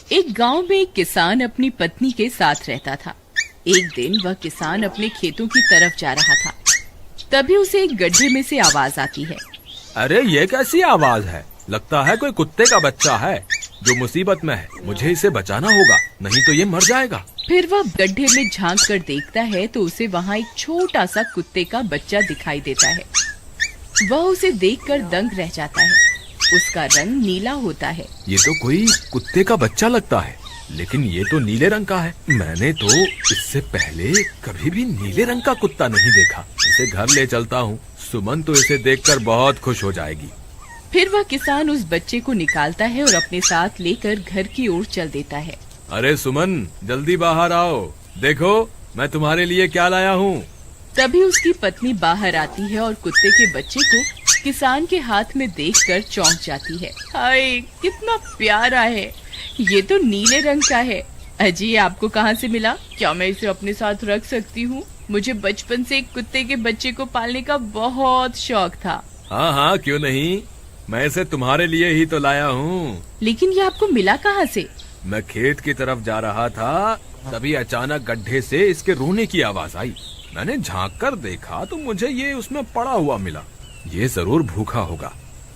एक गांव में एक किसान अपनी पत्नी के साथ रहता था। एक दिन वह किसान अपने खेतों की तरफ जा रहा था। तभी उसे एक गड्ढे में से आवाज आती है। अरे ये कैसी आवाज है? लगता है कोई कुत्ते का बच्चा है जो मुसीबत में है। मुझे इसे बचाना होगा, नहीं तो ये मर जाएगा। फिर वह गड्ढे में झांक कर देखता है तो उसे वहाँ एक छोटा सा कुत्ते का बच्चा दिखाई देता है। वह उसे देखकर दंग रह जाता है। उसका रंग नीला होता है। ये तो कोई कुत्ते का बच्चा लगता है, लेकिन ये तो नीले रंग का है। मैंने तो इससे पहले कभी भी नीले रंग का कुत्ता नहीं देखा। इसे घर ले चलता हूँ, सुमन तो इसे देखकर बहुत खुश हो जाएगी। फिर वह किसान उस बच्चे को निकालता है और अपने साथ लेकर घर की ओर चल देता है। अरे सुमन, जल्दी बाहर आओ, देखो मैं तुम्हारे लिए क्या लाया हूँ। तभी उसकी पत्नी बाहर आती है और कुत्ते के बच्चे को किसान के हाथ में देखकर चौंक जाती है। हाय, कितना प्यारा है, ये तो नीले रंग का है। अजी, ये आपको कहाँ से मिला? क्या मैं इसे अपने साथ रख सकती हूँ? मुझे बचपन से एक कुत्ते के बच्चे को पालने का बहुत शौक था। हाँ हाँ, क्यों नहीं, मैं इसे तुम्हारे लिए ही तो लाया हूँ। लेकिन ये आपको मिला कहाँ से? मैं खेत की तरफ जा रहा था, तभी अचानक गड्ढे से इसके रोने की आवाज आई। मैंने झांक कर देखा तो मुझे ये उसमें पड़ा हुआ मिला। ये जरूर भूखा होगा,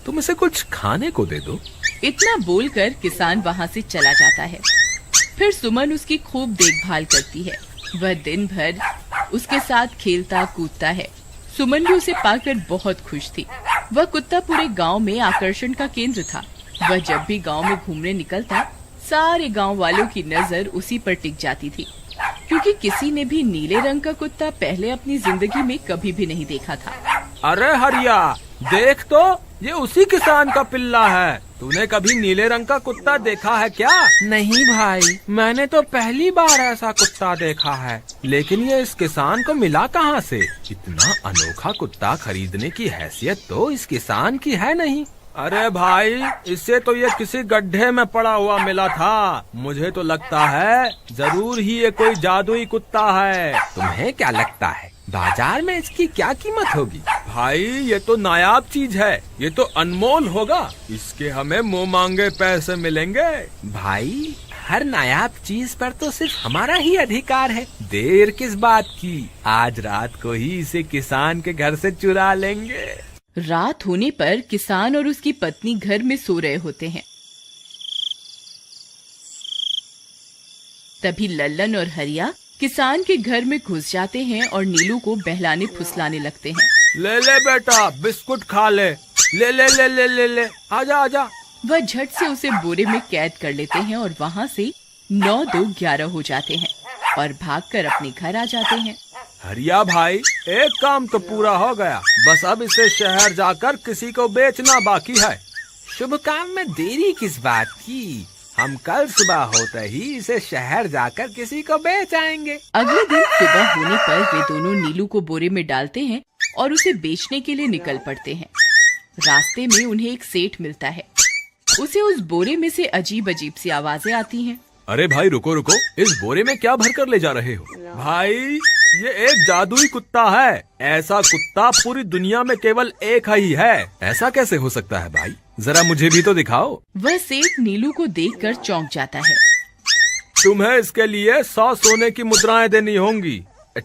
तुम इसे कुछ खाने को दे दो। इतना बोलकर किसान वहाँ से चला जाता है। फिर सुमन उसकी खूब देखभाल करती है। वह दिन भर उसके साथ खेलता कूदता है। सुमन भी उसे पाकर बहुत खुश थी। वह कुत्ता पूरे गांव में आकर्षण का केंद्र था। वह जब भी गांव में घूमने निकलता, सारे गांव वालों की नजर उसी पर टिक जाती थी, क्योंकि किसी ने भी नीले रंग का कुत्ता पहले अपनी जिंदगी में कभी भी नहीं देखा था। अरे हरिया, देख तो, ये उसी किसान का पिल्ला है। तूने कभी नीले रंग का कुत्ता देखा है क्या? नहीं भाई, मैंने तो पहली बार ऐसा कुत्ता देखा है। लेकिन ये इस किसान को मिला कहाँ से? इतना अनोखा कुत्ता खरीदने की हैसियत तो इस किसान की है नहीं। अरे भाई, इससे तो ये किसी गड्ढे में पड़ा हुआ मिला था। मुझे तो लगता है जरूर ही ये कोई जादुई कुत्ता है। तुम्हें क्या लगता है बाजार में इसकी क्या कीमत होगी? भाई, ये तो नायाब चीज है, ये तो अनमोल होगा। इसके हमें मुंह मांगे पैसे मिलेंगे। भाई, हर नायाब चीज पर तो सिर्फ हमारा ही अधिकार है। देर किस बात की, आज रात को ही इसे किसान के घर से चुरा लेंगे। रात होने पर किसान और उसकी पत्नी घर में सो रहे होते हैं। तभी लल्लन और हरिया किसान के घर में घुस जाते हैं और नीलू को बहलाने फुसलाने लगते हैं। ले ले बेटा, बिस्कुट खा ले, ले ले ले ले ले ले, आजा आजा। वह झट से उसे बोरे में कैद कर लेते हैं और वहाँ से 9-2-11 हो जाते हैं और भागकर अपने घर आ जाते हैं। हरिया भाई, एक काम तो पूरा हो गया, बस अब इसे शहर जाकर किसी को बेचना बाकी है। शुभ काम में देरी किस बात की? हम कल सुबह होते ही इसे शहर जाकर किसी को बेच आएंगे। अगले दिन सुबह होने पर वे दोनों नीलू को बोरे में डालते हैं और उसे बेचने के लिए निकल पड़ते हैं। रास्ते में उन्हें एक सेठ मिलता है। उसे उस बोरे में से अजीब अजीब सी आवाजें आती हैं। अरे भाई, रुको रुको, इस बोरे में क्या भर कर ले जा रहे हो? भाई, ये एक जादुई कुत्ता है। ऐसा कुत्ता पूरी दुनिया में केवल एक ही है। ऐसा कैसे हो सकता है भाई? जरा मुझे भी तो दिखाओ। वह सेठ नीलू को देखकर चौंक जाता है। तुम्हें इसके लिए 100 सोने की मुद्राएं देनी होंगी।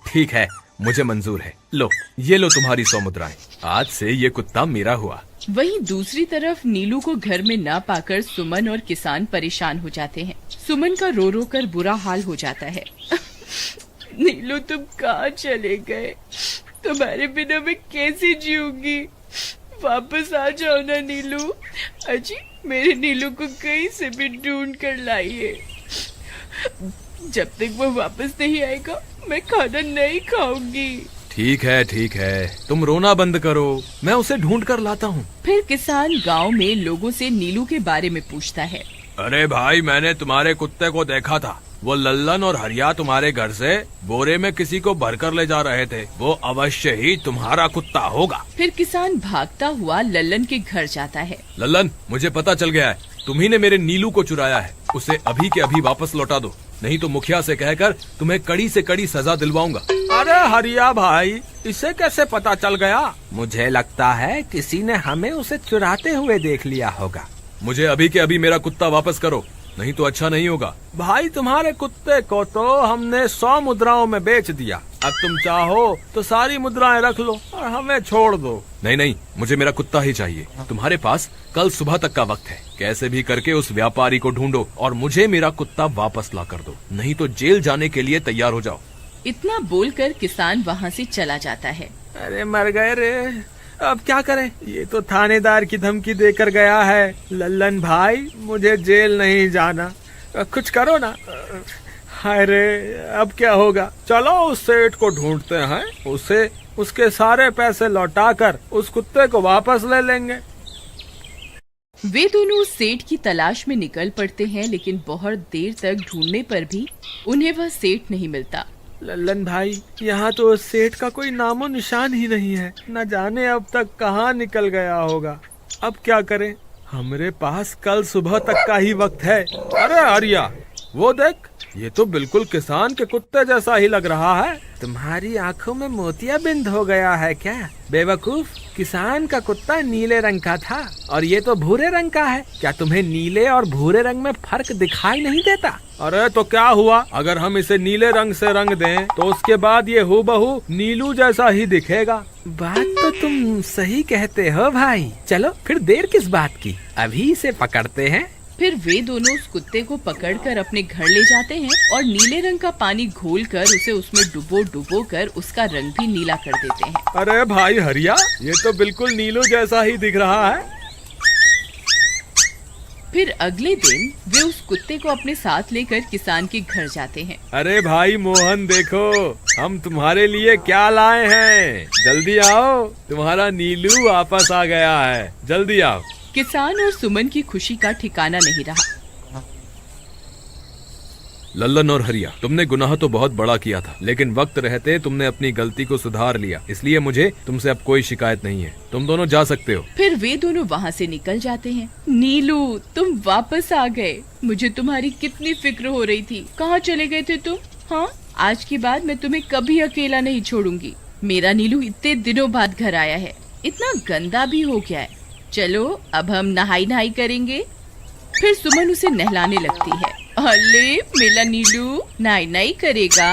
ठीक है, मुझे मंजूर है। लो, ये लो तुम्हारी 100 मुद्राएं। आज से ये कुत्ता मेरा हुआ। वहीं दूसरी तरफ नीलू को घर में न पाकर सुमन और किसान परेशान हो जाते हैं। सुमन का रो रो कर बुरा हाल हो जाता है। नीलू, तुम कहाँ चले गए? तुम्हारे बिना मैं कैसे जीऊंगी? वापस आ जाओ ना नीलू। अजी, मेरे नीलू को कहीं से भी ढूंढ कर लाइए। जब तक वो वापस नहीं आएगा मैं खाना नहीं खाऊंगी। ठीक है, तुम रोना बंद करो, मैं उसे ढूंढ कर लाता हूँ। फिर किसान गांव में लोगों से नीलू के बारे में पूछता है। अरे भाई, मैंने तुम्हारे कुत्ते को देखा था। वो लल्लन और हरिया तुम्हारे घर से बोरे में किसी को भरकर ले जा रहे थे। वो अवश्य ही तुम्हारा कुत्ता होगा। फिर किसान भागता हुआ लल्लन के घर जाता है। लल्लन, मुझे पता चल गया है, तुम्ही ने मेरे नीलू को चुराया है। उसे अभी के अभी वापस लौटा दो, नहीं तो मुखिया से कहकर तुम्हें कड़ी से कड़ी सजा दिलवाऊंगा। अरे हरिया भाई, इसे कैसे पता चल गया? मुझे लगता है किसी ने हमें उसे चुराते हुए देख लिया होगा। मुझे अभी के अभी मेरा कुत्ता वापस करो, नहीं तो अच्छा नहीं होगा। भाई तुम्हारे कुत्ते को तो हमने 100 मुद्राओं में बेच दिया, अब तुम चाहो तो सारी मुद्राएं रख लो और हमें छोड़ दो। नहीं नहीं, मुझे मेरा कुत्ता ही चाहिए। तुम्हारे पास कल सुबह तक का वक्त है, कैसे भी करके उस व्यापारी को ढूंढो और मुझे मेरा कुत्ता वापस ला कर दो, नहीं तो जेल जाने के लिए तैयार हो जाओ। इतना बोलकर किसान वहाँ से चला जाता है। अरे मर गए रे, अब क्या करें, ये तो थानेदार की धमकी देकर गया है। लल्लन भाई, मुझे जेल नहीं जाना, कुछ करो ना। हाय रे, अब क्या होगा। चलो उस सेठ को ढूंढते हैं, उसे उसके सारे पैसे लौटाकर उस कुत्ते को वापस ले लेंगे। वे दोनों उस सेठ की तलाश में निकल पड़ते हैं, लेकिन बहुत देर तक ढूंढने पर भी उन्हें वह सेठ नहीं मिलता। लल्लन भाई, यहाँ तो उस सेठ का कोई नामो निशान ही नहीं है, न जाने अब तक कहाँ निकल गया होगा। अब क्या करें, हमारे पास कल सुबह तक का ही वक्त है। अरे आर्या, वो देख, ये तो बिल्कुल किसान के कुत्ते जैसा ही लग रहा है। तुम्हारी आंखों में मोतियाबिंद हो गया है क्या बेवकूफ? किसान का कुत्ता नीले रंग का था और ये तो भूरे रंग का है। क्या तुम्हें नीले और भूरे रंग में फर्क दिखाई नहीं देता? अरे तो क्या हुआ, अगर हम इसे नीले रंग से रंग दें तो उसके बाद ये हूबहू नीलू जैसा ही दिखेगा। बात तो तुम सही कहते हो भाई। चलो फिर देर किस बात की, अभी इसे पकड़ते हैं। फिर वे दोनों उस कुत्ते को पकड़कर अपने घर ले जाते हैं और नीले रंग का पानी घोलकर उसे उसमें डुबो कर उसका रंग भी नीला कर देते हैं। अरे भाई हरिया, ये तो बिल्कुल नीलू जैसा ही दिख रहा है। फिर अगले दिन वे उस कुत्ते को अपने साथ लेकर किसान के घर जाते हैं। अरे भाई मोहन, देखो हम तुम्हारे लिए क्या लाए हैं, जल्दी आओ, तुम्हारा नीलू वापस आ गया है, जल्दी आओ। किसान और सुमन की खुशी का ठिकाना नहीं रहा। लल्लन और हरिया, तुमने गुनाह तो बहुत बड़ा किया था, लेकिन वक्त रहते तुमने अपनी गलती को सुधार लिया, इसलिए मुझे तुमसे अब कोई शिकायत नहीं है। तुम दोनों जा सकते हो। फिर वे दोनों वहाँ से निकल जाते हैं। नीलू, तुम वापस आ गए, मुझे तुम्हारी कितनी फिक्र हो रही थी। कहाँ चले गए थे तुम? हाँ, आज के बाद मैं तुम्हें कभी अकेला नहीं छोड़ूंगी। मेरा नीलू इतने दिनों बाद घर आया है, इतना गंदा भी हो गया है। चलो अब हम नहाई करेंगे। फिर सुमन उसे नहलाने लगती है। अले मेरा नीलू नहाई करेगा,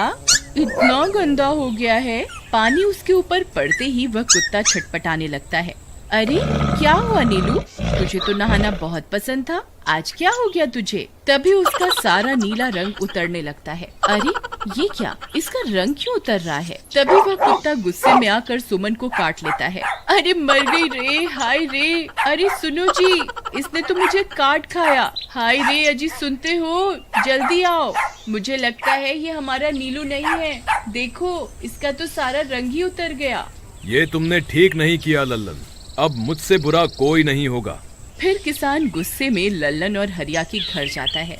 इतना गंदा हो गया है। पानी उसके ऊपर पड़ते ही वह कुत्ता छटपटाने लगता है। अरे क्या हुआ नीलू, तुझे तो नहाना बहुत पसंद था, आज क्या हो गया तुझे? तभी उसका सारा नीला रंग उतरने लगता है। अरे ये क्या, इसका रंग क्यों उतर रहा है? तभी वह कुत्ता गुस्से में आकर सुमन को काट लेता है। अरे मर गई रे, हाय रे। अरे सुनो जी, इसने तो मुझे काट खाया। हाय रे अजी, सुनते हो? जल्दी आओ, मुझे लगता है ये हमारा नीलू नहीं है। देखो, इसका तो सारा रंग ही उतर गया। ये तुमने ठीक नहीं किया लल्लन, अब मुझसे बुरा कोई नहीं होगा। फिर किसान गुस्से में लल्लन और हरिया के घर जाता है।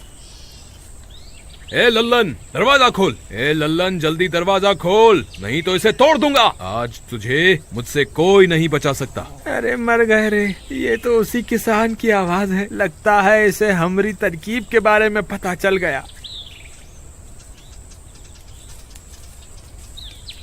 ए लल्लन, दरवाजा खोल। ए लल्लन, जल्दी दरवाजा खोल, नहीं तो इसे तोड़ दूंगा। आज तुझे मुझसे कोई नहीं बचा सकता। अरे मर गए रे, ये तो उसी किसान की आवाज है। लगता है इसे हमारी तरकीब के बारे में पता चल गया।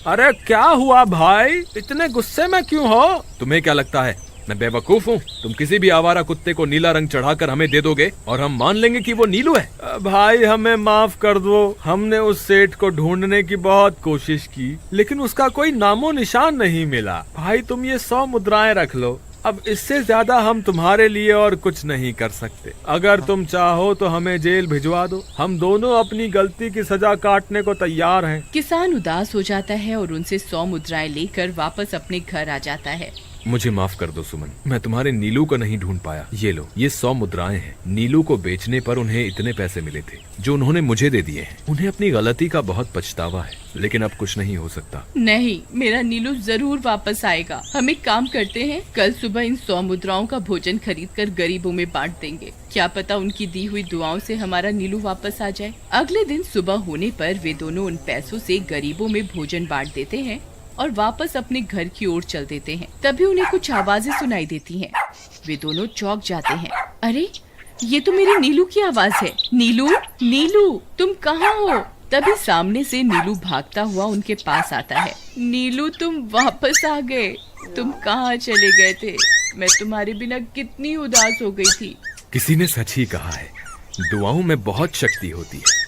अरे क्या हुआ भाई, इतने गुस्से में क्यों हो? तुम्हें क्या लगता है मैं बेवकूफ हूँ? तुम किसी भी आवारा कुत्ते को नीला रंग चढ़ाकर हमें दे दोगे और हम मान लेंगे कि वो नीलू है। भाई हमें माफ कर दो, हमने उस सेठ को ढूंढने की बहुत कोशिश की, लेकिन उसका कोई नामो निशान नहीं मिला। भाई तुम ये 100 मुद्राएं रख लो, अब इससे ज्यादा हम तुम्हारे लिए और कुछ नहीं कर सकते। अगर तुम चाहो तो हमें जेल भिजवा दो, हम दोनों अपनी गलती की सजा काटने को तैयार हैं। किसान उदास हो जाता है और उनसे 100 मुद्राएं लेकर वापस अपने घर आ जाता है। मुझे माफ कर दो सुमन, मैं तुम्हारे नीलू को नहीं ढूंढ पाया। ये लो, ये 100 मुद्राएं हैं। नीलू को बेचने पर उन्हें इतने पैसे मिले थे जो उन्होंने मुझे दे दिए हैं। उन्हें अपनी गलती का बहुत पछतावा है, लेकिन अब कुछ नहीं हो सकता। नहीं, मेरा नीलू जरूर वापस आएगा। हम एक काम करते हैं, कल सुबह इन 100 मुद्राओं का भोजन खरीदकर गरीबों में बांट देंगे। क्या पता उनकी दी हुई दुआओं से हमारा नीलू वापस आ जाए। अगले दिन सुबह होने पर वे दोनों उन पैसों से गरीबों में भोजन बांट देते हैं और वापस अपने घर की ओर चल देते हैं। तभी उन्हें कुछ आवाजें सुनाई देती हैं। वे दोनों चौंक जाते हैं। अरे ये तो मेरे नीलू की आवाज है। नीलू, नीलू तुम कहाँ हो? तभी सामने से नीलू भागता हुआ उनके पास आता है। नीलू तुम वापस आ गए, तुम कहाँ चले गए थे? मैं तुम्हारे बिना कितनी उदास हो गई थी। किसी ने सच ही कहा है, दुआओं में बहुत शक्ति होती है।